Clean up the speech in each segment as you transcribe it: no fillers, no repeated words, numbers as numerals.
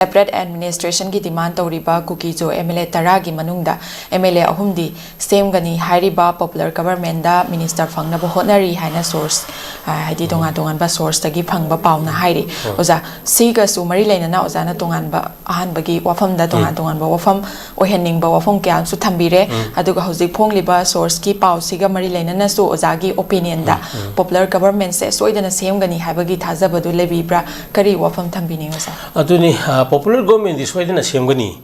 Separate administration की demand तौरीबा 𝐍𝐄𝐖𝐒 MLA तरागी मनुंगदा MLA अहुमदी सेमगनी हाइरिबा पॉपुलर गवर्नमेंट दा मिनिस्टर फंगनब होटनरी हाइना सोर्स हाइदि तोंगान सोर्स तगी फंगबा पाउना हाइरि ओजा सिगसु मरि लेना ओजाना तोंगानबा अहानबगी वाफम दा तोंगान वाफम ओहेनिंगबा वाफम क्यासु थंबिरे अदुगा हौजिक फोंगलिबा सोर्स की पाउसिगा मरि लेना सु ओजागी ओपिनियन दा पॉपुलर गवर्नमेंट से सोइदना सेमगनी हाइबगी थाजबदु लेबिब्रा करी वाफम थंबिनि ओजा अदुनी popular government is why the same gani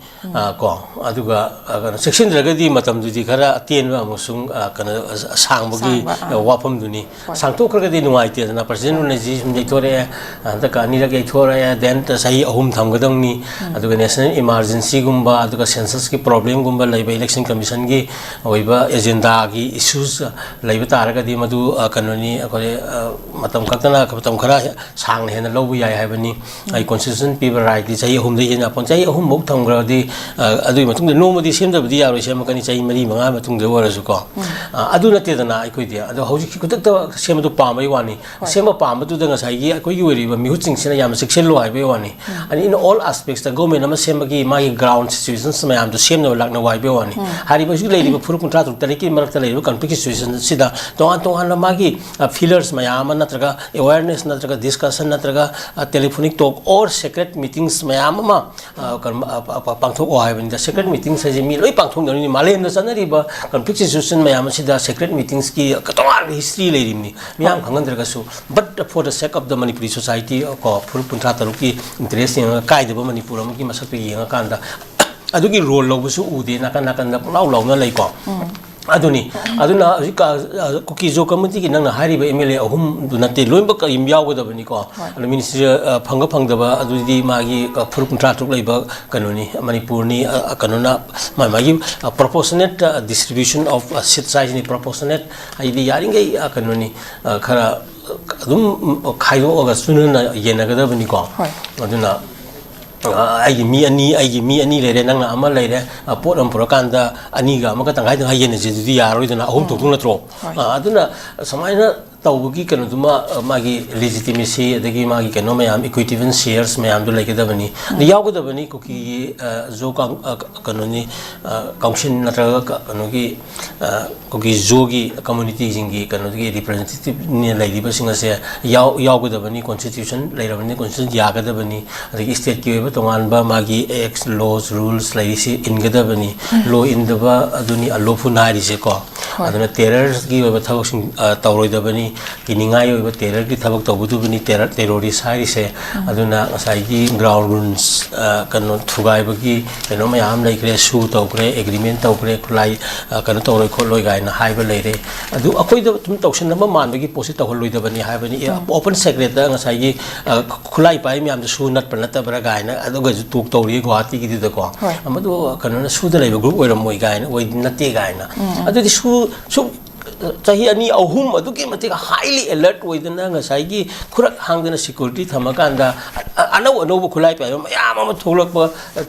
ko aduga section dragadi matam dudi khara atien ba musung kana sangbogi wapam duni sangto khagadi nuai te na president ne ji thore ta ka ni rage thore then ta sahi ahum thamgadang ni aduga national emergency gumba aduga census ki problem gumba laiba election commission gi oiba agenda gi issues laiba taragadi madu kanoni akore matam katana matam khara sang hena lobu yai habani ai constitution people right ahum de yen apon chai ahum mok thamgradi adui matung de nomadi semdabdi yaro semakani chai mari manga matung de warasu ko adu nate dana ai koi dia adu hauji ki kutak ta semadu pamai wani sema pamadu da ngasai gi koi gi weri ba mihu chingsina yam section lo hai be wani and in all aspects the government ama semagi mai ground situations mayam to semna lakna wai be wani hari ba ju leiri ba furu kuntra tuk tariki marak ta leiri conflict situation sida ton magi fillers mayam natraga awareness natraga discussion natraga telephonic talk or secret meetings Mama Pangthok Ohaven, the secret meetings as a meal, Pangthok, Malay, the Sanariba, conflict situation, Mayamasi, secret meetings, Katar history lady, Miam Kangandragasu. But for the sake of the Manipuri society, or Purpuntrataruki, interesting Kai, the Manipuraki, Masapi, and Kanda, Aduki roll over Udi, Nakanakanda, Launa Lake. Aduna 𝐍𝐄𝐖𝐒 committee nang hari ba MLA ahum dunate loimba ka imyaw da bani ko and minister phangda adudi magi phurukuntra tuk leiba kanoni manipur ni kanona magi proportionate distribution of seat size ni proportionate ai yaringai kanoni khara adum khaido oga sunna yenagada bani ko aduna ai mi ani le nang na ama le pot am purakanda ani ga ma ka tangai da yen je di ya roi da ahum tok na tro aduna samaina tawgi kanu duma magi legitimacy adagi magi kanu mayam equity and shares mayam do like da bani yaw da bani ko ki zo kanu ni council natra kanu ki ko ki zogi community jingi kanu ki representative ni lai di basinga se yaw da bani constitution lai ra bani constitution ya ga da bani adagi state ki ba tongan ba magi ex laws rules lai si in ga da bani law in da ba aduni alofu na ri se ko aduna terrors ki ba thawak sing tawroi da bani kiningai oiba terror ki thabak tawbudu bani terrorist hari se aduna asai ki ground rules kanu thugai bagi kanu mayam lai kre su tawkre agreement tawkre khulai kanu tawroi kholoi gai na haiba leire adu akoi da tum tawshan nama man bagi posit tawhloi da bani haibani open secret da asai ki khulai pai myam da su nat panata bra gai na adu ga tuk tawri guwahati ki da ko amadu kanu na su da leiba group oiram moi gai na oi natte gai na adu di su Tahi ani ahum aduki matika highly alert within the Saigi, Kurak hang in a security Tamakanda. I know a noble Kulai, Yamama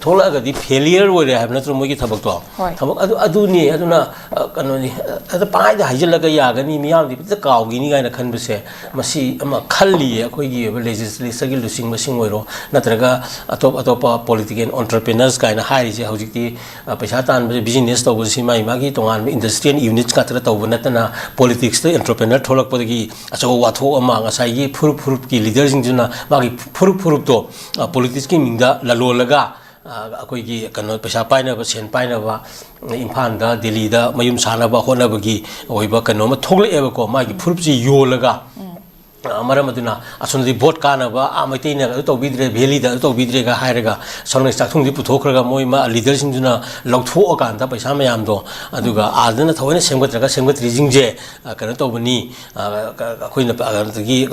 Tola, the failure where I have not to make it about. Aduni, Aduna, Kanoni, at the Pai, the Hajalaga Yagani, Miami, the cow, Guinea and a canvas, Masi, Kali, a Kogi, legislative to sing machine wero, Natraga, atop political entrepreneurs kind of high, Hojiki, Peshatan, business, Tawusima, Magi, Tongan, industry and units Katra Tawanatan. Politics the entrepreneur tholak podagi acho watho ama ngasai gi phurup ki leaders jingna magi phurup to politics ki mingda lalo laga akoi gi kano pesa paina ba sen paina ba imphal da delhi da mayum sana ba hona bagi oiba kano ma thogle eba ko magi phurup ji yo laga Maramaduna, Asunzi Bot Kanava, Amatina, Vidre, Belida, Vidrega, Hiraga, Sonic Satung di Putoka, Moima, leaders in Juna, Logto Okanta, by Samayamdo, Aduga, Adana, Tawena, Semgatraga, Semgatri Zinge, Kanatobani, Queen of Agantagi,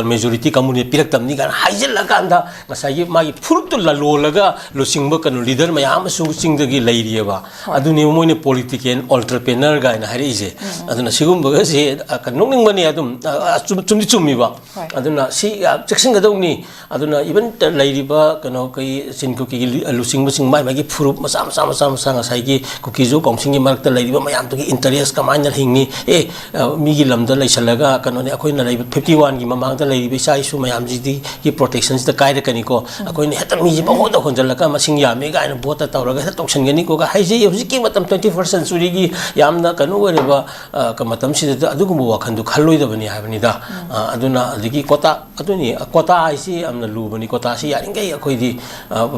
majority community, Pirakam Nigan, Hazelaganda, Masai, my Purto La Lolaga, Lusingbook and leader, my Amasu sing the Ladieva, Aduni, politician, entrepreneur guy, and Harise, Aduna Sigumba, a canoning money, Adam. chumdi chumi ba aduna si cheksing gadong ni aduna even lairiba kano kai sin cookie lusing musing mai magi furup masa ngasai gi cookie jo kongsingi marakta lairiba mayam to gi interest kamaina hingni mi gi lamda laisalaga kano ne akoi na laiba 51 gi mamang ta lairiba sai su mayam ji di gi protections da kai da kani ko akoi ne hetan mi ji ba ho da honjalaka masing ya me ga na bota tawraga toksan gani ko ga haiji huji ki matam 21st century gi yamna kanu weriba ka matam si da adugumbu wakhan du khalloi da bani habani da aduna adigi kota aduni kota aisi amna lubani kota si yaring gai akoi di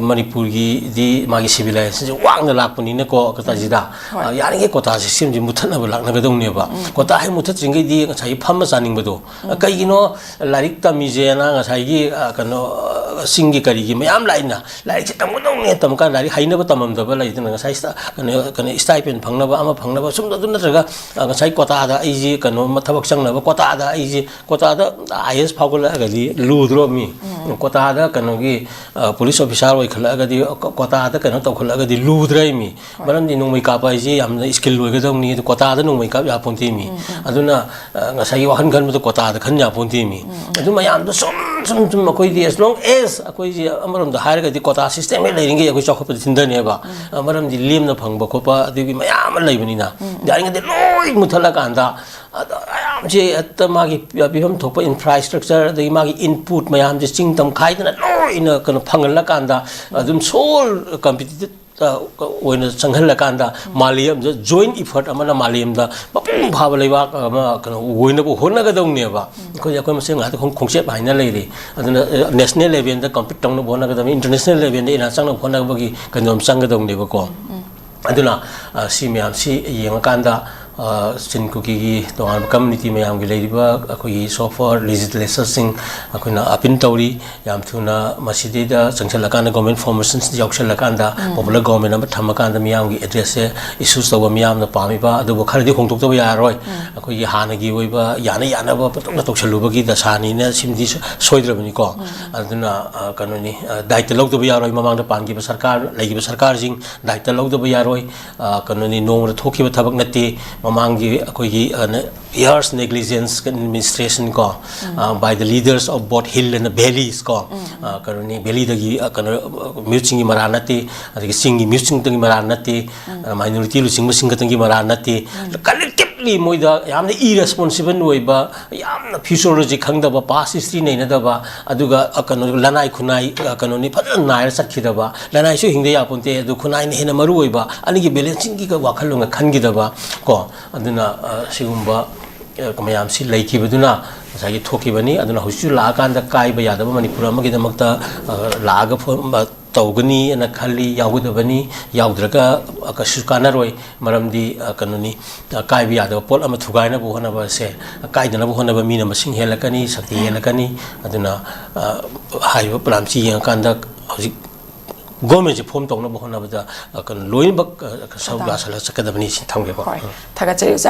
manipur gi di magi civilization wang na lakpani ne ko kota jida yaring gai kota system ji muthana ba lakna ga dong ne ba kota hai muthat jing gai di ngai pham saning ba do kai gino larik tami je na ngai gi kano singi kari gi mayam laina larik tam dong ne tam kan larik haina ba tamam da ba lai na ngai sta kano stipend phangna ba ama phangna ba sum da dun na traga ngai kota da ai ji kano mathabak changna ba kota da ai ji kota da IS phagula ga di ludro mi kota da kano gi police officer oi khala ga di kota da kano to khala ga di ludrai mi maram di nongmai ka pa ji amna skill loi ga dong ni kota da nongmai ka ya ponti mi aduna ngasai wahan gan ba kota da khan ya ponti mi adu mayam da sum akoi di as long as akoi ji amaram da har ga di kota system me leiring ge akoi chokho pa thinda ne ba amaram di lem na phangba khopa adu gi mayam lai bani na yaring de loi muthala kan da ayam je at magi biham thopa infrastructure the magi input mayam je chingtam khai na loi ina kan phangal la kan da adum sol competitive oina changhal la kan da maliam je joint effort amana maliam da mapung bhaba leiwa ma kan oina bo hona ga dong ne ba ko ya ko ma seng ha khong khongse bai na lei ri aduna national level da compete tong na bona ga da international level da ina chang na bona ba gi kanom chang ga dong ne ba ko aduna si myam si yeng kan da sin cookie gi tongan community mayam gi leiba akoi so far legislation sing akoina apin tawri yam thuna masidi da changchala kan government formations yaukchala kan da popular government am thama kan da miyam gi address issues to miyam na pami ba adu khar di khongtok to ya roi akoi hana gi oi ba yana ba patok na tokchalu ba gi da sani ne simdi soidrabani ko aduna kanoni daita lok to ya roi mamang da pan gi ba sarkar legi ba sarkar jing daita lok to ya roi kanoni nong ra thoki ba thabak nati mamangi akoi years negligence administration ko by the leaders of both hill and valleys ko karoni valley dagi kana muching maranati adigi singi muching tangi maranati minority lu sing sing tangi maranati collectively moida yamna irresponsible oiba yamna physiology khangda ba past history nei na da ba aduga kana lanai khunai kana ni phadana nair sakhida ba lanai su hingde ya ponte adu khunai ne hena maru oiba anigi balancing gi ka wakhalunga khangi da ba ko aduna sigumba kamayam si laiki baduna sagi thoki bani aduna husu la kan da kai ba yadaba manipur amagi da makta laaga tawgani na khali yaguda bani yaudraga akasu kanaroi maramdi kanoni kai ba yadaba pol ama thugai na bo hona ba se kai dana bo hona ba mina masing helakani sakti helakani aduna haiba plan si yang kan da hojik government form tong na bo hona ba da kan loin ba ka sau ga sala sakadabani si thangge ko thaga